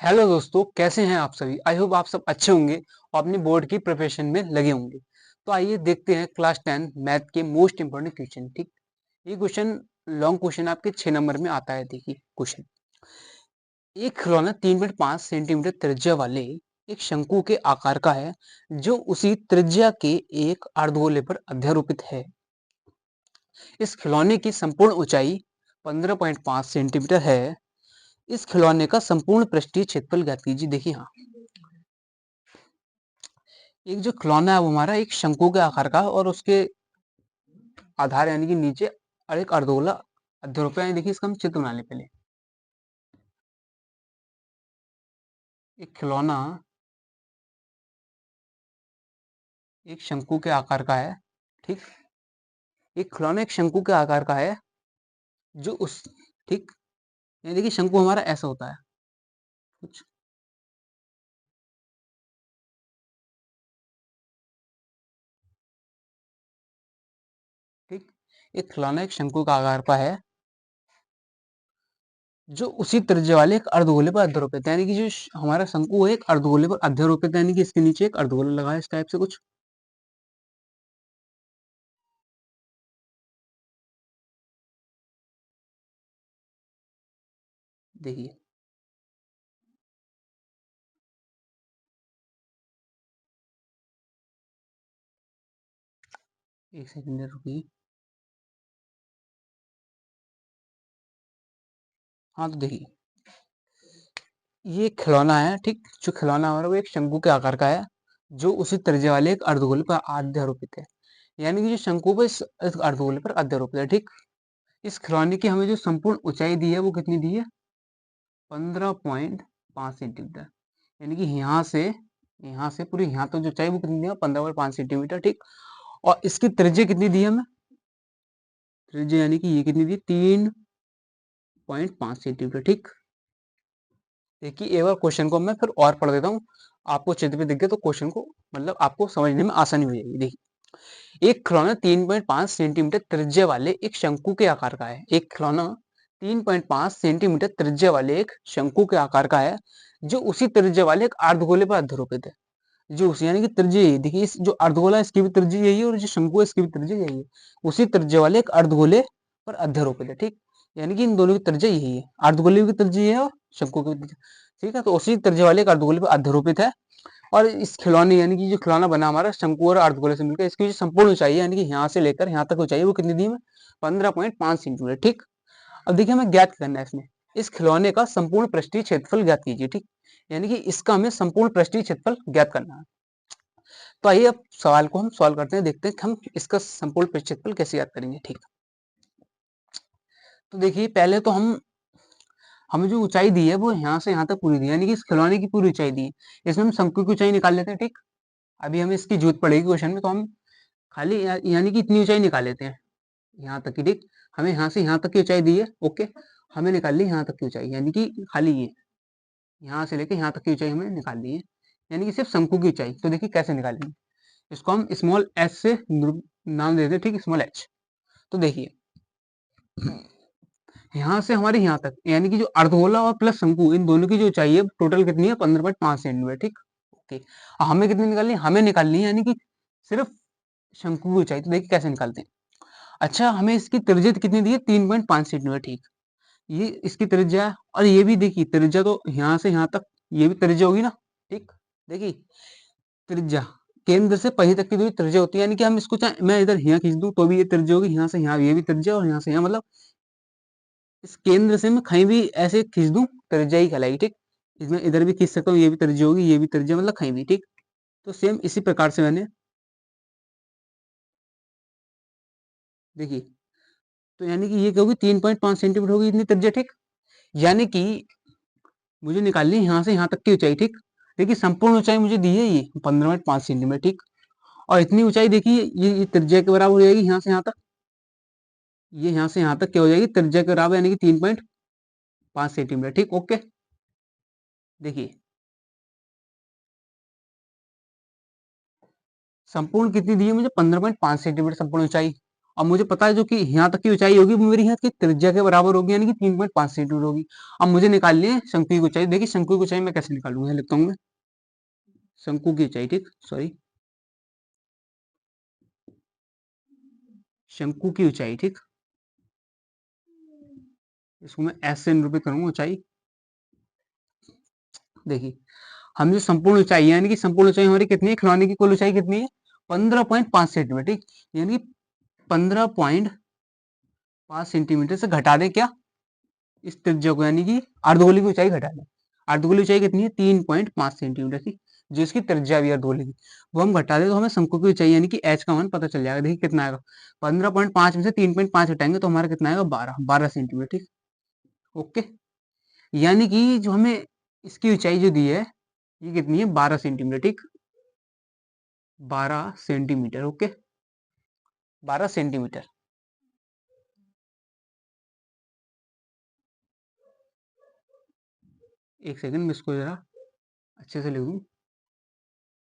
Hello दोस्तों, कैसे हैं आप सभी। आई होप आप सब अच्छे होंगे और अपनी बोर्ड की प्रिपरेशन में लगे होंगे। तो आइए देखते हैं क्लास 10 मैथ के मोस्ट इंपोर्टेंट क्वेश्चन। ठीक, ये क्वेश्चन लॉन्ग क्वेश्चन आपके 6 नंबर में आता है। देखिए क्वेश्चन, एक खिलौना 3.5 सेंटीमीटर त्रिज्या वाले एक शंकु के आकार का है जो उसी त्रिज्या के एक अर्धगोले पर अध्यारोपित है। इस खिलौने की संपूर्ण ऊंचाई 15.5 सेंटीमीटर है। इस खिलौने का संपूर्ण पृष्ठीय क्षेत्रफल ज्ञात कीजिए। देखिए, हाँ, एक जो खिलौना है वो हमारा एक शंकु के आकार का है और उसके आधार यानी कि नीचे और एक अर्धगोला अध्यारोप है। देखिए, इसका हम चित्र बना ले पहले। एक खिलौना एक शंकु के आकार का है। ठीक, एक खिलौना एक शंकु के आकार का है जो उस, ठीक, ये देखिए शंकु हमारा ऐसा होता है कुछ। ठीक, एक खिलौना एक शंकु का आकार का है जो उसी त्रिज्या वाले एक अर्धगोले पर अध्यारोपित है। यानी कि जो हमारा शंकु है एक अर्धगोले पर अध्यारोपित है, यानी कि इसके नीचे एक अर्धगोला लगा है इस टाइप से कुछ। देखिए, एक सेकंड रुकिए। हाँ, तो देखिए, ये खिलौना है। ठीक, जो खिलौना है वो एक शंकु के आकार का है जो उसी त्रिज्या वाले एक अर्धगोले पर अध्यारोपित है। यानी कि जो शंकु पर इस अर्धगोले पर अध्यारोपित है। ठीक, इस खिलौने की हमें जो संपूर्ण ऊंचाई दी है वो कितनी दी है? 15.5 सेंटीमीटर। यानी कि यहाँ से पूरी यहाँ तक जो ऊंचाई वो कितनी दी है? 15.5 सेंटीमीटर। ठीक, और इसकी त्रिज्या कितनी दी है हमें? त्रिज्या यानी कि ये कितनी दी? 3.5 सेंटीमीटर। ठीक, देखिए एक बार क्वेश्चन को मैं फिर और पढ़ देता हूँ। आपको चित्र पे दिख गया तो क्वेश्चन को मतलब आपको समझने में आसानी हो जाएगी। देखिए, एक खिलौना 3.5 सेंटीमीटर त्रिज्या वाले एक शंकु के आकार का है। एक खिलौना 3.5 सेंटीमीटर त्रिज्या वाले एक शंकु के आकार का है जो उसी त्रिज्या वाले एक अर्धगोले पर अध्यारोपित है। जो उसी यानी कि त्रिज्या यही, देखिए इस जो अर्धगोला है इसकी भी त्रिज्या यही है और जो शंकु है इसकी भी त्रिज्या यही है। उसी त्रिज्या वाले एक अर्धगोले पर अध्यारोपित है। ठीक, यानी कि इन दोनों की त्रिज्या यही है, अर्धगोले की त्रिज्या यही है और शंकु की भी त्रिज्या। ठीक है, तो उसी त्रिज्या वाले एक अर्धगोले पर अध्यारोपित है। और इस खिलौने यानी कि जो खिलौना बना हमारा शंकु और अर्धगोले से मिलकर, इसकी जो संपूर्ण ऊंचाई है यानी कि यहाँ से लेकर यहाँ तक ऊंचाई है वो कितनी दी है? 15.5 सेंटीमीटर। ठीक, अब देखिए हमें ज्ञात करना है इसमें, इस खिलौने का संपूर्ण पृष्ठीय क्षेत्रफल ज्ञात कीजिए। ठीक, यानी कि इसका हमें संपूर्ण पृष्ठीय क्षेत्रफल ज्ञात करना है। तो आइए अब सवाल को हम सॉल्व करते हैं, देखते हैं कि हम इसका संपूर्ण पृष्ठीय क्षेत्रफल कैसे ज्ञात करेंगे। ठीक, तो देखिए पहले तो हमें जो ऊंचाई दी है वो यहाँ से यहाँ तक पूरी दी है, यानी कि इस खिलौने की पूरी ऊंचाई दी है। इसमें हम शंकु की ऊंचाई निकाल लेते हैं। ठीक, अभी हमें इसकी जरूरत पड़ेगी क्वेश्चन में, तो हम खाली यानी कि इतनी ऊंचाई निकाल लेते हैं यहाँ तक की। ठीक, हमें यहाँ से यहाँ तक की ऊंचाई दी है। ओके, हमें निकाल ली यहाँ तक की ऊंचाई, यानी कि खाली ये यहाँ से लेके यहाँ तक की ऊंचाई हमें निकाल ली है, यानी कि सिर्फ शंकु की ऊंचाई। तो देखिए कैसे निकालेंगे, इसको हम स्मॉल एच से नाम देते हैं। ठीक, स्मॉल एच। तो देखिए यहाँ से हमारे यहाँ तक यानी कि जो अर्धगोला और प्लस शंकु इन दोनों की जो ऊंचाई है टोटल कितनी है? 15.5 सेंटीमीटर। ठीक, ओके, हमें कितनी निकालनी है? हमें निकालनी है यानी कि सिर्फ शंकु की ऊंचाई। तो देखिए कैसे निकालते हैं। अच्छा, हमें इसकी त्रिज्या कितनी दी है? 3.5 सेंटीमीटर। ठीक, ये इसकी त्रिज्या है और ये भी देखिए त्रिज्या तो यहाँ से यहाँ तक ये भी त्रिज्या होगी ना। ठीक, देखिए त्रिज्या केंद्र से पहिए तक की दूरी त्रिज्या होती है, यानी कि हम इसको चाहे मैं इधर यहाँ खींच दूं तो भी ये त्रिज्या होगी, यहाँ से यहाँ ये भी त्रिज्या और यहाँ से यहाँ, मतलब इस केंद्र से मैं कहीं भी ऐसे खींच दूं त्रिज्या ही कहलाएगी। ठीक, इसमें इधर भी खींच सकता हूँ, ये भी त्रिज्या होगी, ये भी त्रिज्या, मतलब कहीं भी। ठीक, तो सेम इसी प्रकार से मैंने देखिए, तो यानी कि ये क्या होगी? 3.5 सेंटीमीटर होगी इतनी त्रिज्या। ठीक, यानी कि मुझे निकालनी है यहाँ से यहाँ तक की ऊंचाई। ठीक, देखिए संपूर्ण ऊंचाई मुझे दी है ये 15.5 सेंटीमीटर। ठीक, और इतनी ऊंचाई देखिए ये त्रिज्या के बराबर हो जाएगी यहाँ से यहाँ तक, ये यहाँ से यहाँ तक क्या हो जाएगी? त्रिज्या के बराबर, यानी कि 3.5 सेंटीमीटर। ठीक, ओके, देखिए संपूर्ण कितनी दी है मुझे? 15.5 सेंटीमीटर संपूर्ण ऊंचाई। अब मुझे पता है जो कि यहाँ तक की ऊंचाई होगी वो मेरी यहाँ की त्रिज्या के बराबर होगी, यानी कि 3.5 सेंटीमीटर होगी। अब मुझे निकालनी है शंकु की ऊंचाई। देखिए शंकु की ऊंचाई मैं कैसे निकालूंगा, लिखता हूँ मैं शंकु की ऊंचाई, ठीक, सॉरी, शंकु की ऊंचाई, ठीक, इसको मैं एस से निरूपित करूंगा ऊंचाई। देखिए हम जो संपूर्ण ऊंचाई है, यानी कि संपूर्ण ऊंचाई हमारी कितनी है, खिलौने की कुल ऊंचाई कितनी है, 15.5 सेंटीमीटर, ठीक, यानी कि 15.5 सेंटीमीटर से घटा दें क्या, इस त्रिज्या को, यानी कि अर्धगोले की ऊंचाई घटा दें। अर्धगोले की ऊंचाई कितनी है, 3.5 सेंटीमीटर थी, जो इसकी त्रिज्या भी अर्धगोले की, वो हम घटा दें तो हमें शंकु की ऊंचाई यानी कि एच का मान पता चल जाएगा। देखिए कितना आएगा, 15.5 में से 3.5 घटाएंगे तो हमारा कितना आएगा, 12 सेंटीमीटर, ठीक, ओके। यानी कि जो हमें इसकी ऊंचाई जो दी है ये कितनी है, 12 सेंटीमीटर, ठीक, 12 सेंटीमीटर, ओके, 12 सेंटीमीटर। एक सेकंड में इसको जरा अच्छे से लिख दूं।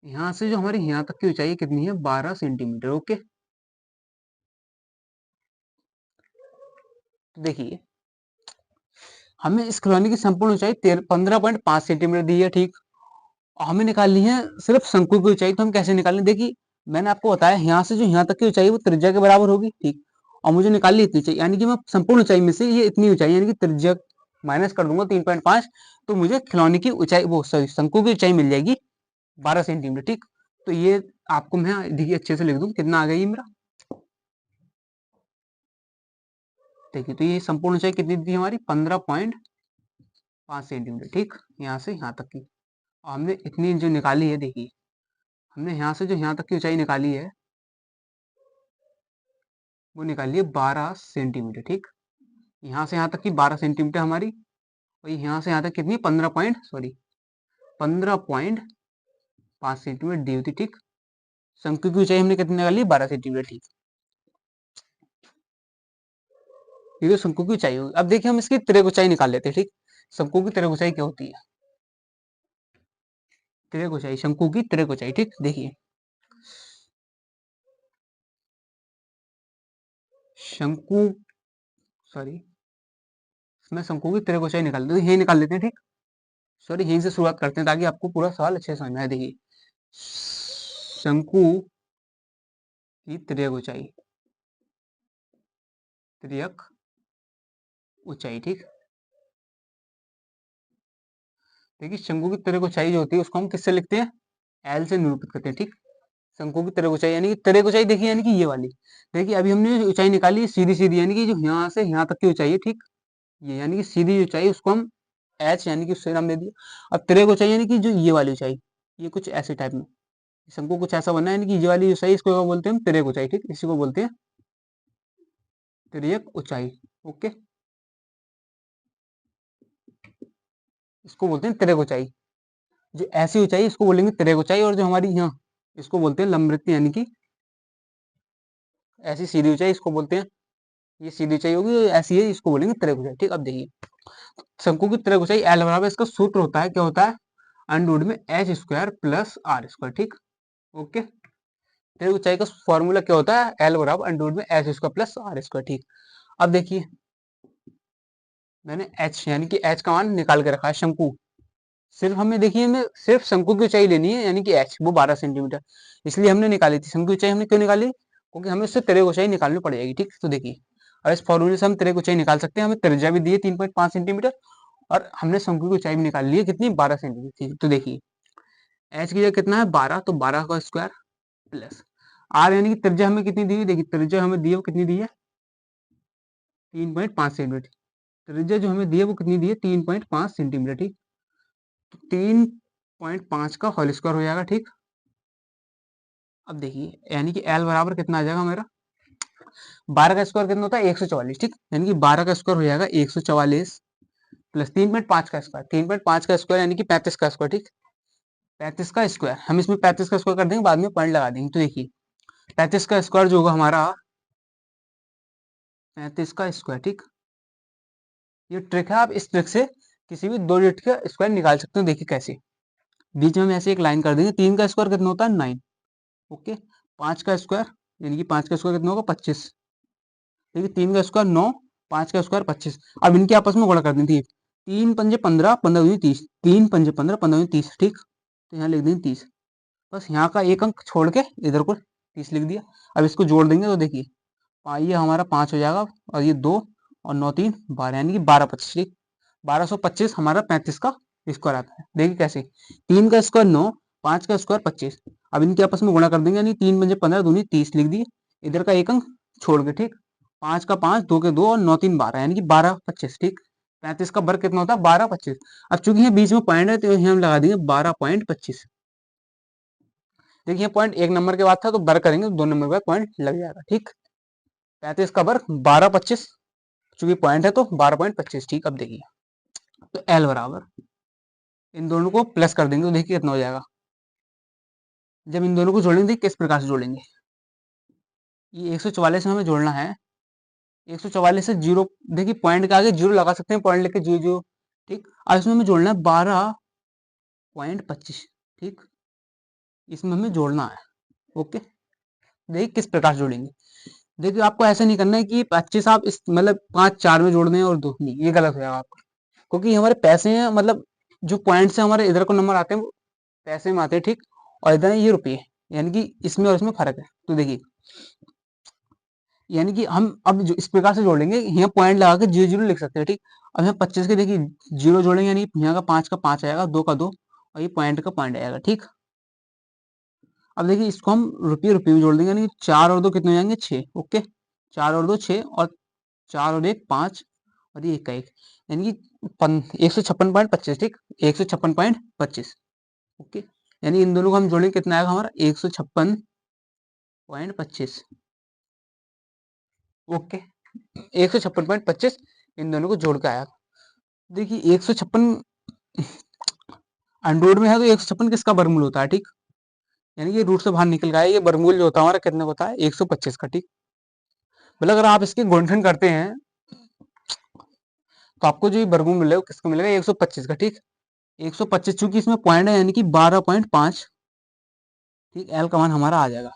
यहाँ से जो हमारी यहाँ तक की ऊंचाई कितनी है, 12 सेंटीमीटर, ओके। तो देखिए हमें इस खिलौने की संपूर्ण ऊंचाई 15.5 सेंटीमीटर दी है, ठीक, हमें निकालनी है सिर्फ शंकु की ऊंचाई। तो हम कैसे निकालें, देखिए मैंने आपको बताया यहाँ से जो यहाँ तक की ऊंचाई वो त्रिज्या के बराबर होगी, ठीक, और मुझे निकालनी इतनी चाहिए, यानी कि मैं संपूर्ण ऊंचाई में से ये इतनी ऊंचाई यानी कि त्रिज्या माइनस कर दूंगा 3.5, तो मुझे खिलौने की ऊंचाई वो सॉरी शंकु की ऊंचाई मिल जाएगी 12 सेंटीमीटर, ठीक। तो ये आपको मैं देखिए अच्छे से लिख दूं, कितना आ गया ये मेरा, देखिए तो ये संपूर्ण ऊंचाई कितनी दी हमारी, 15.5 सेंटीमीटर, ठीक, यहाँ से यहाँ तक की। और हमने इतनी जो निकाली है, देखिए हमने यहाँ से जो यहाँ तक की ऊंचाई निकाली है वो निकाली है 12 सेंटीमीटर, ठीक, यहाँ से यहाँ तक की 12 सेंटीमीटर हमारी, और यहाँ से यहाँ तक कितनी, 15.5 सेंटीमीटर दी होती, ठीक। शंकु की ऊंचाई हमने कितनी निकाली, 12 सेंटीमीटर, ठीक, ये तो शंकु की ऊंचाई होगी। अब देखिए हम इसकी तिर्यक ऊंचाई निकाल लेते हैं, ठीक, शंकु की तिर्यक ऊंचाई क्या होती है, तिर्यक ऊंचाई, शंकु की तिर्यक ऊंचाई, ठीक, देखिए शंकु, सॉरी, इसमें शंकु की तिर्यक ऊंचाई निकाल लेते हैं, यही निकाल लेते हैं, ठीक, सॉरी यहीं से शुरुआत करते हैं ताकि आपको पूरा सवाल अच्छे से समझ में आए। देखिए शंकु की तिर्यक ऊंचाई, तिर्यक ऊंचाई, ठीक, देखिए शंकु की तिर्यक ऊंचाई जो होती है उसको हम किससे लिखते हैं, एल से निरूपित करते हैं, ठीक, शंकु की तिर्यक ऊंचाई यानी कि तिर्यक ऊंचाई देखिए यानी कि ये वाली, देखिए अभी हमने ऊंचाई निकाली है सीधी सीधी, यानी कि जो यहाँ से यहाँ तक की ऊंचाई है, ठीक, ये यानी कि सीधी ऊंचाई उसको हम एच यानी कि उससे नाम दे दिया। अब तिर्यक ऊंचाई यानी कि जो ये वाली ऊंचाई, ये कुछ ऐसे टाइप में शंकु कुछ ऐसा बना है, यानी कि ये वाली ऊंचाई इसको क्या बोलते हैं हम, तिर्यक ऊंचाई, ठीक, इसी को बोलते हैं तिर्यक ऊंचाई, ओके, इसको बोलते हैं तिर्यक ऊंचाई। जो ऐसी ऊंचाई इसको बोलेंगे तिर्यक ऊंचाई, और जो हमारी यहाँ इसको बोलते हैं लंबवृत्तीय, यानी कि ऐसी सीधी ऊंचाई इसको बोलते हैं, ये सीधी ऊंचाई होगी, ऐसी है इसको बोलेंगे तिर्यक ऊंचाई, ठीक। अब देखिए शंकु की तिर्यक ऊंचाई एल बराबर, इसका सूत्र होता है, क्या होता है, अंडर में H square plus R square, ठीक, ओके। तिर्यक ऊंचाई का फॉर्मूला क्या होता है, एल बराबर अंडर में H square plus R square, ठीक। अब देखिए मैंने एच यानी कि एच का मान निकाल के रखा है, शंकु सिर्फ हमें देखिए हमें सिर्फ शंकु की ऊंचाई लेनी है, यानी कि एच वो 12 सेंटीमीटर, इसलिए हमने निकाली थी शंकु की ऊंचाई। हमने क्यों निकाली, क्योंकि हमें उससे तिर्यक ऊंचाई निकालनी पड़ जाएगी, ठीक। तो देखिए और इस फॉर्मूले से हम तिर्यक ऊंचाई निकाल सकते हैं, हमें त्रिज्या भी दी है 3.5 सेंटीमीटर, और हमने शंकु की ऊंचाई भी निकाल ली है कितनी, 12 सेंटीमीटर, तो देखिए एच की जगह कितना है 12, तो 12 का स्क्वायर प्लस आर यानी कि त्रिज्या हमें कितनी दी है, देखिए त्रिज्या हमें दी है वो कितनी दी है, 3.5 सेंटीमीटर, त्रिज्या जो हमें दी है वो कितनी दी है, 3.5 सेंटीमीटर, ठीक। तो 3.5 का होल स्क्वायर हो जाएगा, ठीक। अब देखिए यानी कि एल बराबर कितना आ जाएगा मेरा, 12 का स्क्वायर कितना होता है, 144, ठीक, यानी कि 12 का स्क्वायर हो जाएगा 144 प्लस 3.5 का स्क्वायर, 3.5 का स्क्वायर यानी कि 35 का स्क्वायर, ठीक, 35 का स्क्वायर, हम इसमें 35 का स्क्वायर कर देंगे, बाद में पॉइंट लगा देंगे। तो देखिए 35 का स्क्वायर जो होगा हमारा, 35 का स्क्वायर, ठीक, ये ट्रिक है, आप इस ट्रिक से किसी भी दो डिजिट का स्क्वायर निकाल सकते हो। देखिए कैसे, बीच में हम ऐसे एक लाइन कर देंगे, 3 का स्क्वायर कितना होता है 9, ओके, 5 का स्क्वायर यानी कि 5 का स्क्वायर कितना होगा 25, ठीक है, 3 का स्क्वायर 9, 5 का स्क्वायर 25। अब इनके आपस में गुणा कर दी थी, 3 पंजे 15, 15 दूनी 30, 3 पंजे 15, 15 दूनी 30, ठीक। तो यहाँ लिख देंगे 30, बस यहाँ का एक अंक छोड़ के इधर को 30 लिख दिया। अब इसको जोड़ देंगे तो देखिए ये हमारा 5 हो जाएगा, और ये 2 और 9 3 12, यानी कि 1225, ठीक। 1225 हमारा 35 का स्क्वायर आता है। देखिए कैसे, 3 का स्क्वायर 9, 5 का स्क्वायर 25। अब इनके आपस में गुणा कर देंगे, यानी 3 पंजे 15 दूनी 30 लिख दिए, इधर का एक अंक छोड़ के, ठीक। 5 का 5, 2 के 2 और 9 3 12, यानी कि 1225, ठीक। 35 का वर्ग कितना होता है, 1225। अब चूंकि यहाँ बीच में पॉइंट है तो यहाँ हम लगा देंगे 12.25। देखिए पॉइंट एक नंबर के बाद था तो वर्ग करेंगे तो 2 नंबर के बाद पॉइंट लग जाएगा, ठीक। 35 का वर्ग 1225, चूंकि पॉइंट है तो 12.25, ठीक। अब देखिए तो एल बराबर, इन दोनों को प्लस कर देंगे तो देखिए कितना हो जाएगा। जब इन दोनों को जोड़ेंगे किस प्रकार से जोड़ेंगे, ये 144 में हमें जोड़ना है, 144 से जीरो, देखिए पॉइंट के आगे जीरो लगा सकते हैं, पॉइंट लेके जीरो जीरो, ठीक। अब इसमें हमें जोड़ना है 12.25, ठीक। इसमें हमें जोड़ना है, ओके। देखिए किस प्रकार से जोड़ेंगे। देखिए आपको ऐसा नहीं करना है कि 25 आप इस मतलब 5 4 में जोड़ दें और 2 नहीं, ये गलत हो जाएगा आपका, क्योंकि हमारे पैसे हैं, मतलब जो पॉइंट से हमारे इधर को नंबर आते हैं वो पैसे में आते हैं, ठीक। और इधर ये रुपये, यानी कि इसमें और इसमें फर्क है। तो देखिए यानी कि हम अब जो इस प्रकार से जोड़ेंगे, यहाँ पॉइंट लगा के जीरो जीरो लिख सकते हैं, ठीक। अब यहाँ 25 के देखिए जीरो जोड़ेंगे, यानी यहाँ का 5 का 5 आएगा, 2 का 2 और ये पॉइंट का पॉइंट आएगा, ठीक। अब देखिए इसको हम रुपये रुपये में जोड़ देंगे, यानी 4 और 2 कितने हो जाएंगे, 6, ओके। 4 और 2 6, और 4 और 1 5, और ये 1 का 1, यानी कि 156.25, ठीक। 156.25, ओके। यानी इन दोनों को हम जोड़ेंगे कितना आएगा हमारा, 156.25, ओके। 156.25 इन दोनों को जोड़ के आया। देखिए 156 अंडरवुड में है तो 156 किसका वर्गमूल होता है, ठीक। यानी कि रूट से बाहर निकल गया है, ये वर्गमूल जो होता है हमारा कितने का होता है, 125 का, ठीक। मतलब अगर आप इसके गुणनखंड करते हैं तो आपको जो वर्गमूल मिलेगा वो किसका मिलेगा, 125 का, ठीक। 125 चूंकि इसमें पॉइंट है, यानी कि 12.5, ठीक। एल का मान हमारा आ जाएगा।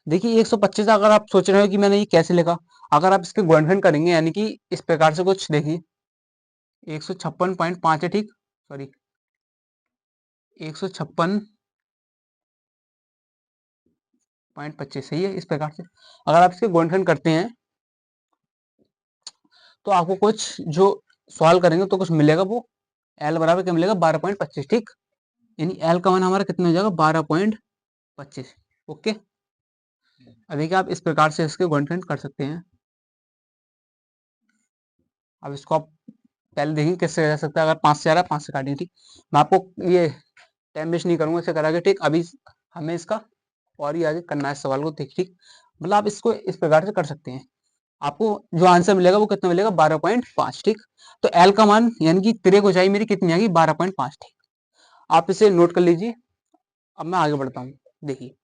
देखिए 125 अगर आप सोच रहे हो कि मैंने ये कैसे लिखा, अगर आप इसके गुणनखंड करेंगे यानी कि इस प्रकार से कुछ, देखिए 156.5 है, ठीक। सॉरी 156.25 सही है। इस प्रकार से अगर आप इसके गुणनखंड करते हैं तो आपको कुछ जो सॉल्व करेंगे तो कुछ मिलेगा, वो एल बराबर क्या मिलेगा, 12.25, ठीक। यानी एल का मान हमारा कितना हो जाएगा, 12.25, ओके। अब देखिए आप इस प्रकार से इसके गुणनखंड कर सकते हैं। अब इसको आप पहले देखिए किससे रह सकता है, अगर 5 से आ रहा है 5 से काटेंगे, ठीक। मैं आपको ये टाइम वेस्ट नहीं करूंगा इसे करा के, ठीक। अभी हमें इसका और ही आगे करना है सवाल को, ठीक, ठीक। मतलब आप इसको इस प्रकार से कर सकते हैं, आपको जो आंसर मिलेगा वो कितना मिलेगा, 12.5, ठीक। तो एल का मान यानी कि तिर्यक ऊंचाई मेरी कितनी आएगी, 12.5, ठीक। आप इसे नोट कर लीजिए। अब मैं आगे बढ़ता हूँ, देखिए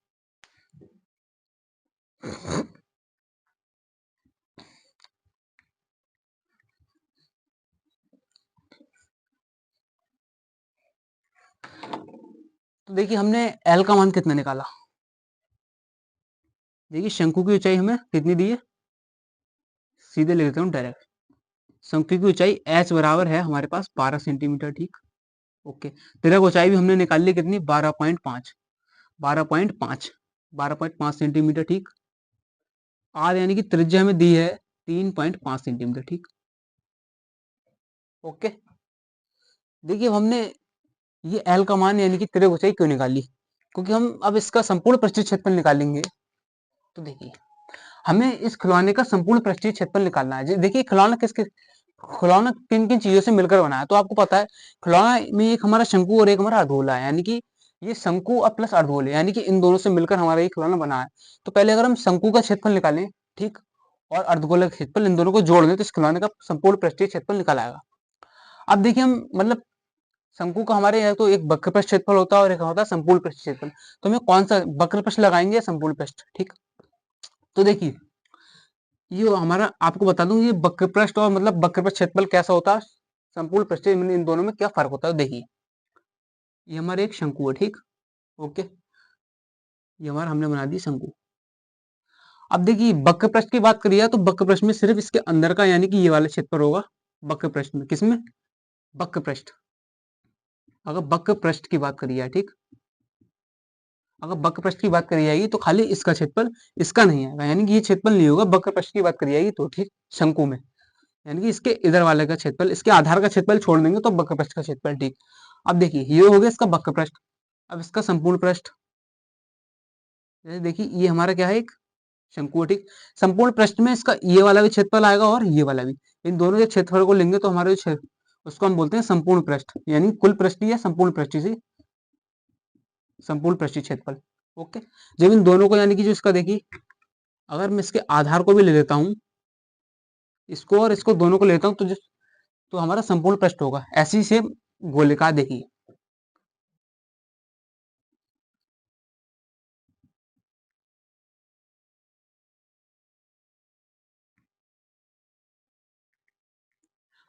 तो देखिए हमने एल का मान कितना निकाला। देखिए शंकु की ऊंचाई हमें कितनी दी है, सीधे ले लेता हूँ डायरेक्ट। शंकु की ऊंचाई एच बराबर है हमारे पास 12 सेंटीमीटर, ठीक, ओके। तिर्यक ऊंचाई भी हमने निकाल ली कितनी, 12.5, 12.5, 12.5 सेंटीमीटर, ठीक। आर यानी कि त्रिज्या हमें दी है 3.5 सेंटीमीटर, ठीक, ओके। देखिए अब हमने ये एल का मान यानी कि तिर्यक ऊंचाई क्यों निकाली, क्योंकि हम अब इसका संपूर्ण पृष्ठीय क्षेत्रफल निकालेंगे। तो देखिए हमें इस खिलौने का संपूर्ण पृष्ठीय क्षेत्रफल निकालना है। देखिए खिलौना किन किन चीजों से मिलकर बना है, तो आपको पता है खिलौना में एक हमारा शंकु और एक हमारा अर्धगोला है, यानी कि ये शंकु और प्लस अर्धगोले, यानी कि इन दोनों से मिलकर हमारा ये खिलौना बना है। तो पहले अगर हम शंकु का क्षेत्रफल निकालें, ठीक, और अर्धगोले का क्षेत्रफल, इन दोनों को जोड़ दें तो इस खिलौने का संपूर्ण पृष्ठीय क्षेत्रफल निकल आएगा। अब देखिए हम मतलब शंकु का हमारे यहाँ तो एक वक्र पृष्ठ क्षेत्रफल होता है और एक होता है संपूर्ण पृष्ठ क्षेत्रफल। तो हमें कौन सा वक्र पृष्ठ लगाएंगे या संपूर्ण पृष्ठ, ठीक। तो देखिए ये हमारा आपको बता दूं, ये वक्र पृष्ठ और मतलब वक्र पृष्ठ क्षेत्रफल कैसा होता है, संपूर्ण पृष्ठ, इन दोनों में क्या फर्क होता है। देखिए ये हमारे एक शंकु है, ठीक, ओके। ये हमारा हमने बना दी शंकु। अब देखिए वक्र पृष्ठ की बात करिए तो वक्र पृष्ठ में सिर्फ इसके अंदर का यानी कि ये वाला क्षेत्रफल होगा वक्र पृष्ठ में। किसमें? वक्र पृष्ठ। अगर वक्र पृष्ठ की बात करी जाए, ठीक, अगर वक्र पृष्ठ की बात करी जाएगी तो खाली इसका क्षेत्रफल, इसका नहीं आएगा, यानी कि ये क्षेत्रफल नहीं होगा वक्र पृष्ठ की बात करी जाएगी तो, ठीक, शंकु में, यानी कि इसके इधर वाले का क्षेत्रफल, इसके आधार का क्षेत्रफल छोड़ देंगे तो वक्र पृष्ठ का क्षेत्रफल, ठीक। अब देखिए ये हो गया इसका वक्र पृष्ठ। अब इसका संपूर्ण पृष्ठ, जैसे देखिए ये हमारा क्या है, एक शंकु है, ठीक। संपूर्ण पृष्ठ में इसका ये वाला भी क्षेत्रफल आएगा और ये वाला भी। इन दोनों के क्षेत्रफल को लेंगे तो हमारे उसको हम बोलते हैं संपूर्ण पृष्ठ, यानी कुल पृष्ठीय या संपूर्ण पृष्ठीय से संपूर्ण पृष्ठीय क्षेत्रफल। ओके। जब इन दोनों को यानी कि जो इसका देखिए, अगर मैं इसके आधार को भी ले लेता हूं, इसको और इसको दोनों को लेता हूं तो हमारा संपूर्ण पृष्ठ होगा। ऐसी से गोलिका देखिए,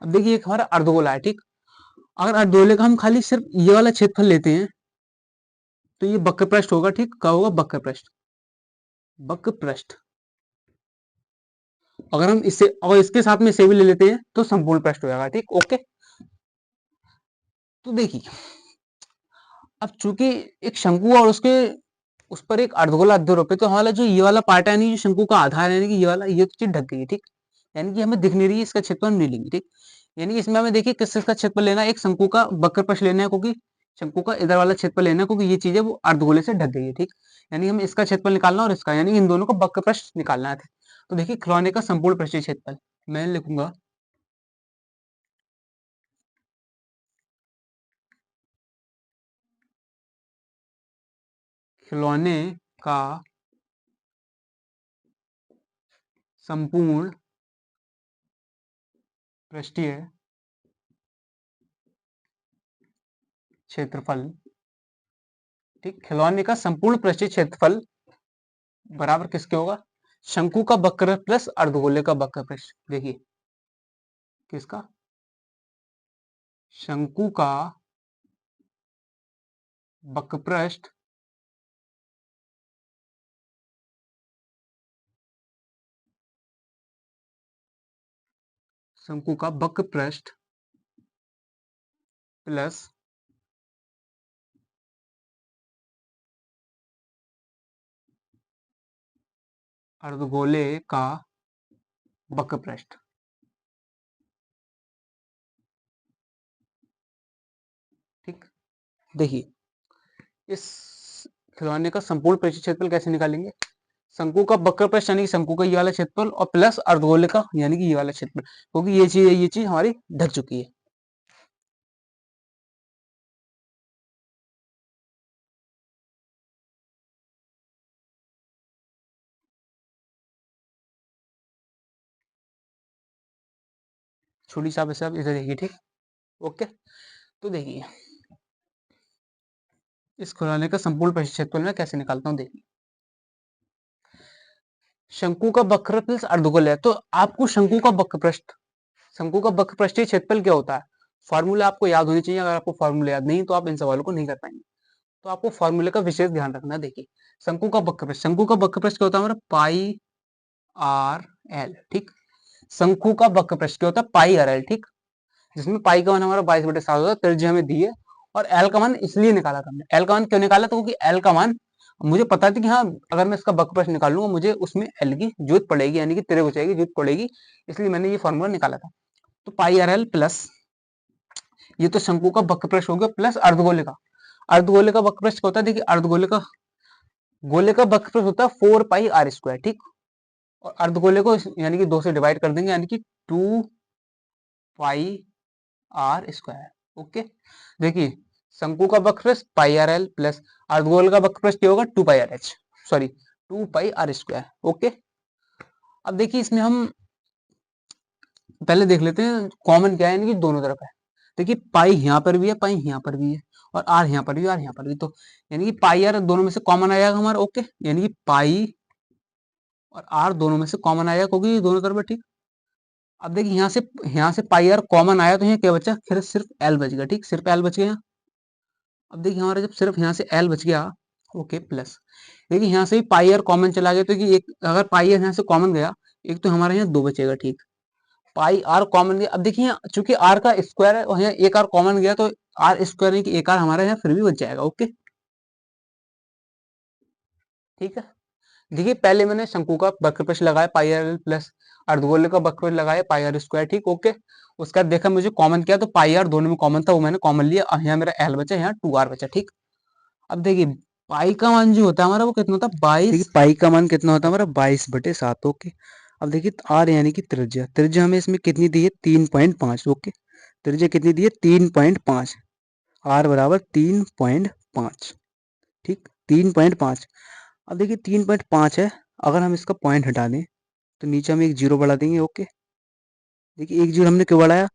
अब देखिए एक हमारा अर्धगोला है, ठीक। अगर अर्धगोले का हम खाली सिर्फ ये वाला क्षेत्रफल लेते हैं तो ये वक्र पृष्ठ होगा, ठीक। क्या होगा? वक्र पृष्ठ। वक्र पृष्ठ। अगर हम इससे और इसके साथ में इसे भी ले लेते हैं तो संपूर्ण पृष्ठ हो जाएगा, ठीक। ओके। तो देखिए अब चूंकि एक शंकु और उसके उस पर एक अर्धगोला अध्यारोप है तो हमारा जो ये वाला पार्ट है, यानी जो शंकु का आधार है, यानी कि ये वाला, ये तो चीज ढक गई है, ठीक। यानी कि हमें दिख नहीं रही है, इसका क्षेत्रफल हम नहीं लेंगे, ठीक। यानी कि इसमें हमें देखिए किस का क्षेत्रफल लेना है, एक शंकु का वक्र पृष्ठ लेना है, क्योंकि शंकु का इधर वाला क्षेत्रफल लेना है, क्योंकि ये चीज है वो अर्धगोले से ढक गई है, ठीक। यानी हमें इसका क्षेत्रफल निकालना और इसका, यानी इन दोनों का वक्र पृष्ठ निकालना है। तो देखिए खिलौने का संपूर्ण पृष्ठीय क्षेत्रफल मैं लिखूंगा, खिलौने का संपूर्ण पृष्ठीय क्षेत्रफल, ठीक। खिलौने का संपूर्ण पृष्ठीय क्षेत्रफल बराबर किसके होगा? शंकु का वक्र प्लस अर्धगोले का वक्र पृष्ठ। देखिए किसका? शंकु का वक्र पृष्ठ शंकु का वक्र पृष्ठ प्लस अर्धगोले का वक्र पृष्ठ, ठीक। देखिए इस खिलौने का संपूर्ण पृष्ठीय क्षेत्रफल कैसे निकालेंगे? शंकु का वक्र पृष्ठ यानी कि शंकु का ये वाला क्षेत्रफल और प्लस अर्धगोले का यानी कि ये वाला क्षेत्रफल, क्योंकि ये चीज हमारी ढक चुकी है। छोटी सा वैसे आप इधर देखिए, ठीक। ओके। तो देखिए इस खिलौने का संपूर्ण पृष्ठीय क्षेत्रफल मैं कैसे निकालता हूँ, देखिए शंकु का वक्र प्लस अर्धगोल है तो आपको शंकु का वक्र पृष्ठीय क्षेत्रफल क्या होता है, फॉर्मूला आपको याद होनी चाहिए। अगर आपको फॉर्मूला याद नहीं तो आप इन सवालों को नहीं कर पाएंगे। तो आपको फॉर्मूले का विशेष ध्यान रखना है। देखिए शंकु का वक्र पृष्ठ क्या होता है हमारा? पाई आर एल, ठीक। शंकु का वक्र पृष्ठ क्या होता है? पाई आर एल, ठीक। जिसमें पाई का मान हमारा 22/7 होता है, त्रिज्या हमें दी है। और एल का मान इसलिए निकाला था हमने। एल का मान क्यों निकाला था? क्योंकि एल का मान मुझे पता था कि हाँ अगर मैं इसका वक्र प्रश्न निकालूंगा मुझे उसमें एल की जरूरत पड़ेगी, यानी कि तेरे बचाएगी जरूरत पड़ेगी, इसलिए मैंने ये फॉर्मूला निकाला था। तो पाई आर एल प्लस, ये तो शंकु का वक्र प्रश्न हो गया, प्लस अर्धगोले का। अर्धगोले का वक्र प्रश्न होता है, देखिए अर्धगोले का गोले का वक्र प्रश्न होता है 4 पाई r², ठीक। और अर्धगोले को यानी कि 2 से डिवाइड कर देंगे, यानी कि 2 पाई r²। ओके। देखिए शंकु का वक्र पाई आर एल प्लस अर्धगोल का वक्र प्रश्न क्या होगा? 2 पाई r h, सॉरी 2 पाई r²। ओके। अब देखिए इसमें हम पहले देख लेते हैं कॉमन क्या है, यानी कि दोनों तरफ है। देखिए पाई यहाँ पर भी है, पाई यहाँ पर भी है, और आर यहाँ पर भी, आर यहाँ पर भी। तो यानी कि पाई आर दोनों में से कॉमन आएगा हमारा। ओके। यानी कि पाई और आर दोनों में से कॉमन आएगा, क्योंकि ये दोनों तरफ है, ठीक। अब देखिए यहाँ से पाई आर कॉमन आया तो यहाँ क्या बचा? फिर सिर्फ एल बच गया, ठीक। सिर्फ एल बच गया। अब देखिए हमारा जब सिर्फ यहाँ से एल बच गया ओके प्लस। देखिए यहाँ से भी पाई आर कॉमन चला गया, तो कि एक अगर पाई आर यहाँ से कॉमन गया, एक तो हमारे यहाँ 2 बचेगा, ठीक। पाई आर कॉमन गया, अब देखिए चूंकि आर का स्क्वायर है और यहाँ एक आर कॉमन गया, तो आर स्क्वायर नहीं कि एक आर हमारे यहाँ फिर भी बच जाएगा। ओके ठीक है। देखिए पहले मैंने शंकु का वक्रपृष्ठ लगाया पाई आर प्लस, अर्धगोले का वक्रपृष्ठ लगाया पाई आर स्क्वायर, ठीक। ओके उसका देखा मुझे कॉमन किया, तो पाई आर दोनों में कॉमन था, वो मैंने कॉमन लिया, यहाँ मेरा एल बचा, यहाँ 2r बचा, ठीक। अब देखिए पाई का मान जो होता है हमारा वो कितना होता है 22। देखिए पाई का मान कितना होता है हमारा 22/7। ओके अब देखिए आर यानी कि त्रिज्या, त्रिज्या हमें इसमें कितनी दी है 3.5। ओके त्रिज्या कितनी दी है 3.5, आर बराबर 3.5, ठीक 3.5। अब देखिए 3.5 है, अगर हम इसका पॉइंट हटा दें तो नीचे हम एक जीरो बढ़ा देंगे। ओके देखिए एक जीरो हमने क्यों बढ़ाया,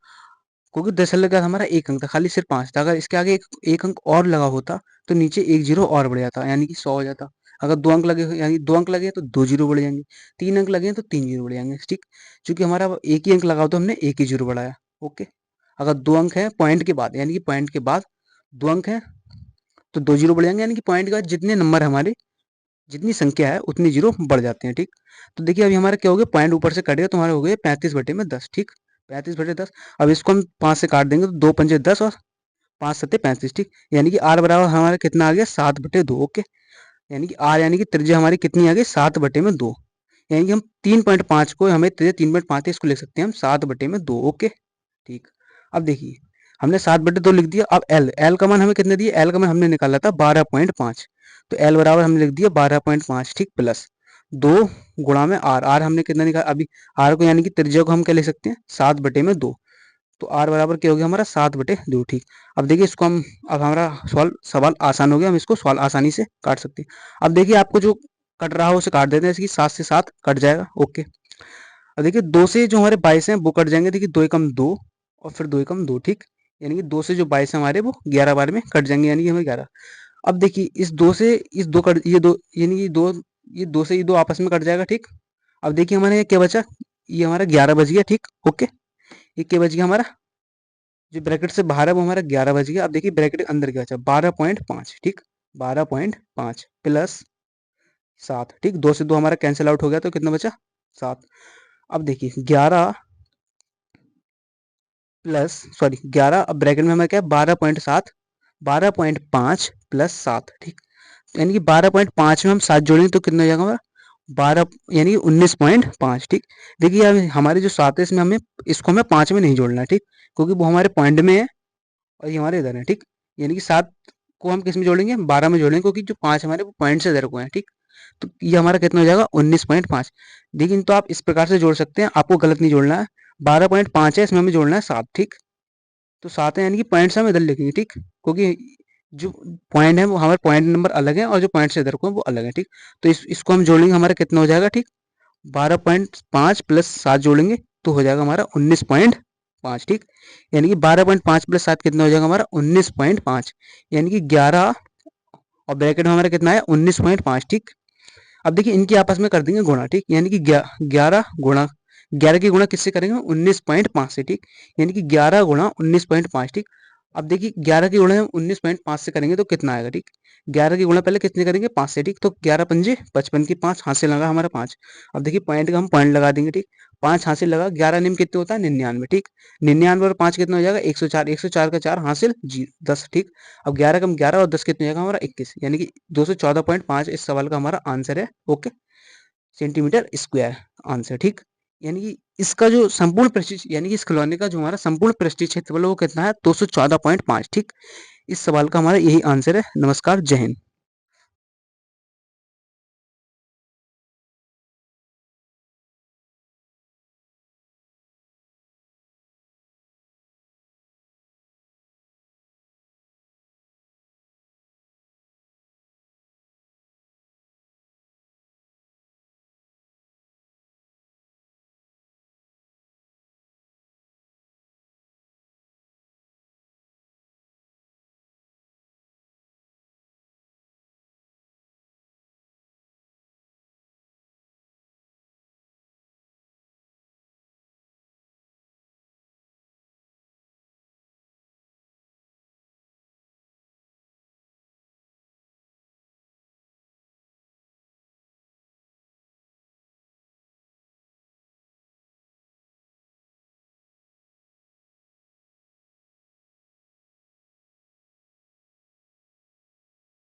क्योंकि दशमलव के बाद हमारा एक अंक था, खाली सिर्फ 5 था। अगर इसके आगे एक अंक और लगा होता तो नीचे एक जीरो और बढ़ जाता, यानी कि 100 हो जाता। अगर 2 अंक लगे यानी 2 अंक लगे तो 2 जीरो बढ़ जाएंगे, 3 अंक लगे तो 3 जीरो बढ़ जाएंगे, ठीक। चूंकि हमारा एक ही अंक लगा तो हमने एक ही जीरो बढ़ाया। ओके अगर 2 अंक है पॉइंट के बाद, यानी कि पॉइंट के बाद 2 अंक है तो 2 जीरो बढ़ जाएंगे, यानी कि पॉइंट के बाद जितने नंबर हमारे जितनी संख्या है उतनी जीरो बढ़ जाते हैं, ठीक। तो देखिए अभी हमारा क्या हो गया, पॉइंट ऊपर से कट गया तो हमारे हो गए 35/10, ठीक 35/10। अब इसको हम 5 से काट देंगे तो 2 पंजे 10 और 5 सत्ते 35, ठीक। यानी कि आर बराबर हमारा कितना आ गया 7/2। ओके यानी कि आर यानी कि त्रिज्या हमारी कितनी आ गई 7/2, यानी कि हम 3.5 को हमें त्रिज्या 3.5 इसको लिख सकते हैं हम 7/2। ओके ठीक। अब देखिए हमने 7/2 लिख दिया। अब एल, एल का मान हमें कितने दिया, एल का मान हमने निकाला था 12.5, तो एल बराबर हमने लिख दिया 12.5, ठीक प्लस 2 गुणा में आर, आर हमने कितना निकाला अभी, आर को यानी कि त्रिज्या को हम क्या लिख सकते हैं 7/2, तो आर बराबर क्या हो गया हमारा 7/2, ठीक। अब देखिए इसको हम, अब हमारा सवाल आसान हो गया, हम इसको सवाल आसानी से काट सकते हैं। अब देखिए आपको जो कट रहा हो उसे काट देते हैं, जैसे कि 7 से 7 कट जाएगा। ओके अब देखिए 2 से जो हमारे 22 हैं वो कट जाएंगे, देखिए 2 एकम 2 और फिर 2 एकम 2, ठीक। यानी कि 2 से जो 22 हमारे वो 11 बार में कट जाएंगे, यानी कि हमें 11। अब देखिए इस 2 से इस 2 कट, ये 2 यानी कि 2, ये 2 से ये 2 आपस में कट जाएगा, ठीक। अब देखिए हमारे यहाँ क्या बचा, ये हमारा 11 बच गया, ठीक। ओके ये क्या बच गया हमारा, जो ब्रैकेट से बाहर है वो हमारा 11 बच गया। अब देखिए ब्रैकेट के अंदर क्या बचा 12.5, ठीक 12.5 प्लस 7, ठीक 2 से 2 हमारा कैंसिल आउट हो गया, तो कितना बचा 7। अब देखिए 11 प्लस सॉरी 11, अब ब्रैकेट में हमें क्या है 12.7, 12.5 प्लस 7, ठीक। यानी कि 12.5 में हम 7 जोड़ेंगे तो कितना हो जाएगा हमारा 12, यानी कि 19.5, ठीक। देखिए यार हमारे जो 7 है इसमें हमें इसको हमें 5 में नहीं जोड़ना है, ठीक, क्योंकि वो हमारे पॉइंट में है और ये हमारे इधर है, ठीक। यानी कि 7 को हम किस में जोड़ेंगे 12 में जोड़ेंगे, क्योंकि जो 5 हमारे वो पॉइंट से इधर को है, ठीक। तो ये हमारा कितना हो जाएगा 19.5। लेकिन तो आप इस प्रकार से जोड़ सकते हैं, आपको गलत नहीं जोड़ना है। 12.5 है, इसमें हमें जोड़ना है 7, ठीक। तो 7 है यानी कि पॉइंट से हम इधर लिखेंगे, ठीक, क्योंकि जो पॉइंट है वो हमारे पॉइंट नंबर अलग है और जो पॉइंट से इधर को है वो अलग है, ठीक। तो इसको हम जोड़ेंगे, हमारा कितना हो जाएगा, ठीक 12.5 प्लस 7 जोड़ेंगे तो हो जाएगा हमारा 19.5, ठीक। यानी कि 12.5 प्लस 7 कितना हो जाएगा हमारा 19.5, यानी कि 11 और ब्रैकेट में हमारा कितना है 19.5, ठीक। अब देखिए इनकी आपस में कर देंगे गुणा, ठीक, यानी कि 11 गुणा 11 की गुणा किससे करेंगे 19.5 से, ठीक। यानी कि 11 गुणा 19.5, ठीक। अब देखिए 11 की गुणा हम 19.5 से करेंगे तो कितना आएगा, ठीक। 11 की गुणा पहले कितने करेंगे 5 से, ठीक। तो 11 पंजे 55 की 5 हाथ से लगा हमारा 5। अब देखिए पॉइंट का हम पॉइंट लगा देंगे, ठीक। 5 हाथ से लगा, 11 निम कितने होता है 99, ठीक। 99 और 5 कितना हो जाएगा 104, 104 का 4 हासिल 10, ठीक। अब 11 कम 11 और 10 कितने हो जाएगा हमारा 21, यानी कि 214.5 इस सवाल का हमारा आंसर है। ओके सेंटीमीटर स्क्वायर आंसर, ठीक। यानी कि इसका जो संपूर्ण पृष्ठीय यानी कि इस खिलौने का जो हमारा संपूर्ण पृष्ठीय क्षेत्रफल वो कितना है 214.5, ठीक। इस सवाल का हमारा यही आंसर है। नमस्कार, जय हिंद।